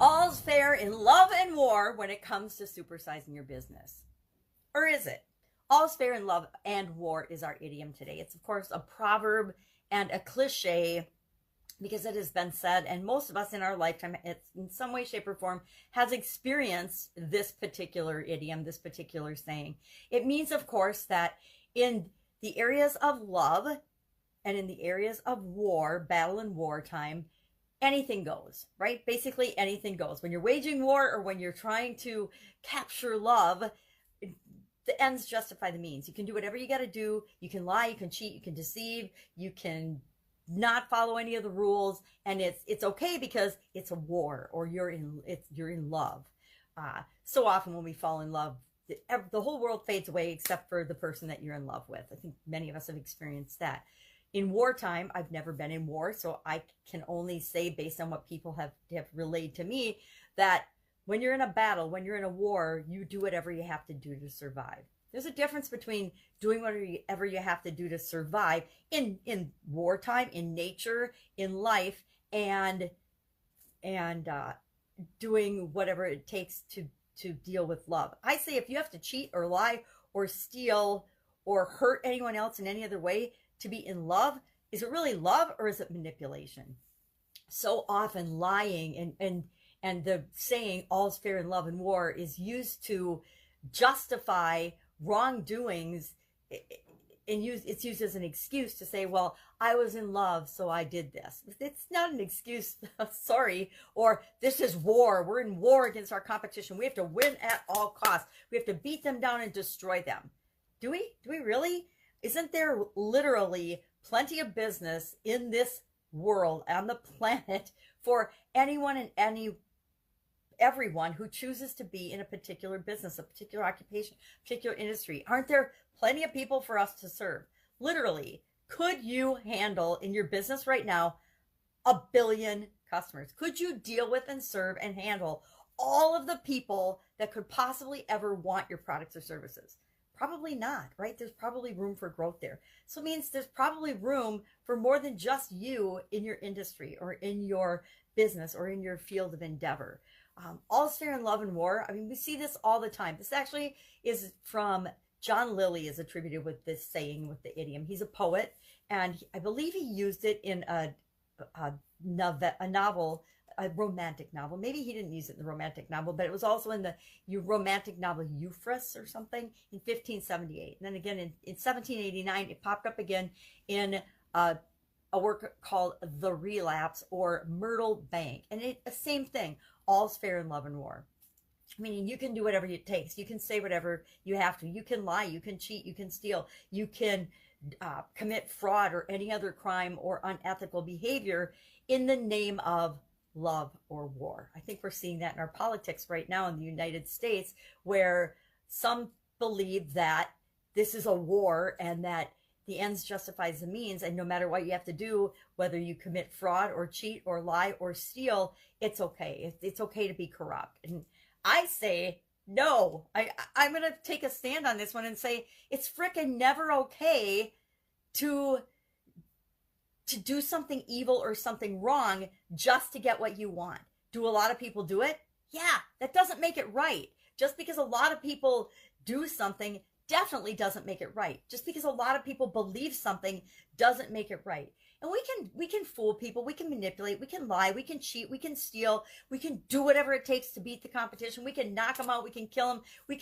All's fair in love and war when it comes to supersizing your business. Or is it? All's fair in love and war is our idiom today. It's, of course, a proverb and a cliche because it has been said, and most of us in our lifetime, it's in some way, shape, or form, has experienced this particular idiom, this particular saying. It means, of course, that in the areas of love and in the areas of war, battle and wartime, anything goes, right? Basically, anything goes. When you're waging war or when you're trying to capture love, the ends justify the means. You can do whatever you got to do. You can lie, you can cheat, you can deceive, you can not follow any of the rules, and it's okay because it's a war or you're in love. So often when we fall in love, the whole world fades away except for the person that you're in love with. I think many of us have experienced that. In wartime, I've never been in war, so I can only say based on what people have relayed to me that when you're in a battle, when you're in a war, you do whatever you have to do to survive. There's a difference between doing whatever you have to do to survive in wartime, in nature, in life, and doing whatever it takes to deal with love. I say if you have to cheat or lie or steal or hurt anyone else in any other way to be in love, is it really love or is it manipulation? So often lying and the saying all's fair in love and war is used to justify wrongdoings, and it's used as an excuse to say, well, I was in love, so I did this. It's not an excuse, sorry, or this is war. We're in war against our competition. We have to win at all costs. We have to beat them down and destroy them. Do we? Do we really? Isn't there literally plenty of business in this world, on the planet, for anyone and everyone who chooses to be in a particular business, a particular occupation, particular industry? Aren't there plenty of people for us to serve? Literally, could you handle in your business right now 1 billion customers? Could you deal with and serve and handle all of the people that could possibly ever want your products or services? Probably not, right? There's probably room for growth there. So it means there's probably room for more than just you in your industry or in your business or in your field of endeavor. All's fair in love and war. I mean, we see this all the time. This actually is from John Lilly, is attributed with this saying, with the idiom. He's a poet, and I believe he used it in a novel, a romantic novel. Maybe he didn't use it in the romantic novel, but it was also in the romantic novel Euphrates or something in 1578. And then again in 1789, it popped up again in a work called The Relapse or Myrtle Bank. And the same thing, all's fair in love and war. Meaning you can do whatever it takes. You can say whatever you have to. You can lie, you can cheat, you can steal, you can commit fraud or any other crime or unethical behavior in the name of love or war. I think we're seeing that in our politics right now in the United States, where some believe that this is a war and that the ends justifies the means, and no matter what you have to do, whether you commit fraud or cheat or lie or steal, it's okay. It's okay to be corrupt. And I say, no, I'm going to take a stand on this one and say it's frickin' never okay to do something evil or something wrong just to get what you want. Do a lot of people do it? Yeah, that doesn't make it right. Just because a lot of people do something definitely doesn't make it right. Just because a lot of people believe something doesn't make it right. And we can fool people, we can manipulate, we can lie, we can cheat, we can steal, we can do whatever it takes to beat the competition. We can knock them out, we can kill them, we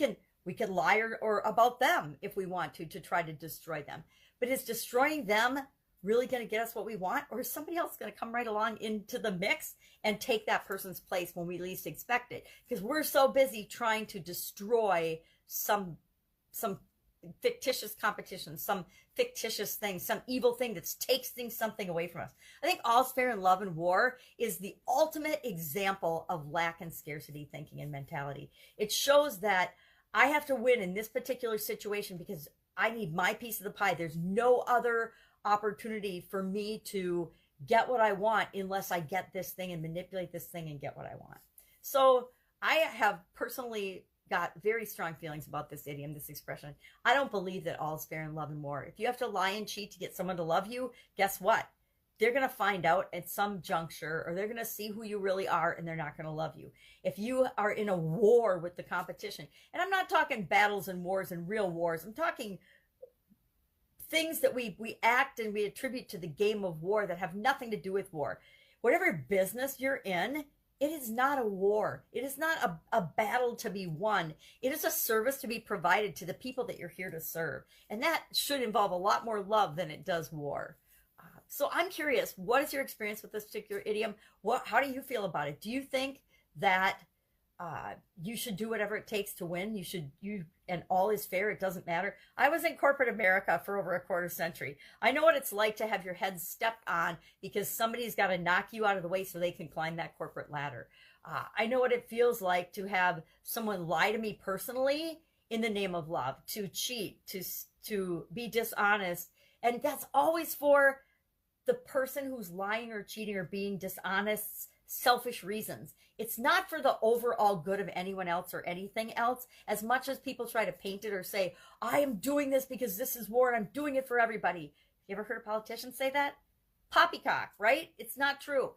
can lie or about them if we want to try to destroy them. But is destroying them really going to get us what we want, or is somebody else going to come right along into the mix and take that person's place when we least expect it? Because we're so busy trying to destroy some fictitious competition, some fictitious thing, some evil thing that takes something away from us. I think all's fair in love and war is the ultimate example of lack and scarcity thinking and mentality. It shows that I have to win in this particular situation because I need my piece of the pie. There's no other opportunity for me to get what I want unless I get this thing and manipulate this thing and get what I want. So I have personally got very strong feelings about this idiom, this expression. I don't believe that all's fair in love and war. If you have to lie and cheat to get someone to love you, guess what? they're going to find out at some juncture, or they're going to see who you really are, and they're not going to love you. If you are in a war with the competition, and I'm not talking battles and wars and real wars, I'm talking things that we act and we attribute to the game of war that have nothing to do with war. Whatever business you're in, it is not a war. It is not a battle to be won. It is a service to be provided to the people that you're here to serve. And that should involve a lot more love than it does war. So I'm curious, what is your experience with this particular idiom? How do you feel about it? Do you think that you should do whatever it takes to win? And all is fair, it doesn't matter. I was in corporate America for over a quarter century. I know what it's like to have your head stepped on because somebody's got to knock you out of the way so they can climb that corporate ladder. I know what it feels like to have someone lie to me personally in the name of love, to cheat, to be dishonest. And that's always for the person who's lying or cheating or being dishonest, selfish reasons. It's not for the overall good of anyone else or anything else, as much as people try to paint it or say, I am doing this because this is war and I'm doing it for everybody. You ever heard a politician say that? Poppycock, right? It's not true.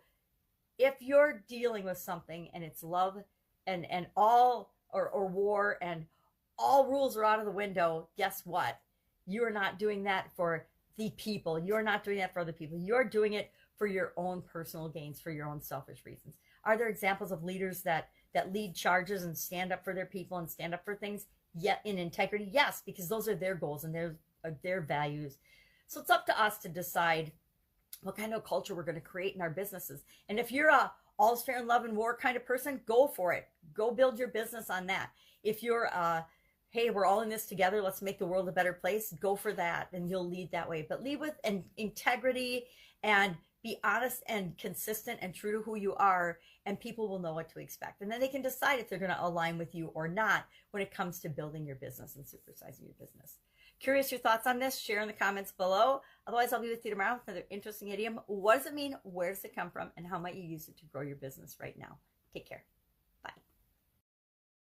If you're dealing with something and it's love and all or war and all rules are out of the window, guess what? You are not doing that for the people. You're not doing that for other people. You're doing it for your own personal gains, for your own selfish reasons. Are there examples of leaders that lead charges and stand up for their people and stand up for things yet in integrity? Yes, because those are their goals and their values. So it's up to us to decide what kind of culture we're going to create in our businesses. And if you're a all's fair in love and war kind of person, go for it. Go build your business on that. If you're hey, we're all in this together, let's make the world a better place, go for that, and you'll lead that way. But lead with integrity and be honest and consistent and true to who you are, and people will know what to expect. And then they can decide if they're going to align with you or not when it comes to building your business and supersizing your business. Curious your thoughts on this? Share in the comments below. Otherwise, I'll be with you tomorrow with another interesting idiom. What does it mean? Where does it come from? And how might you use it to grow your business right now? Take care.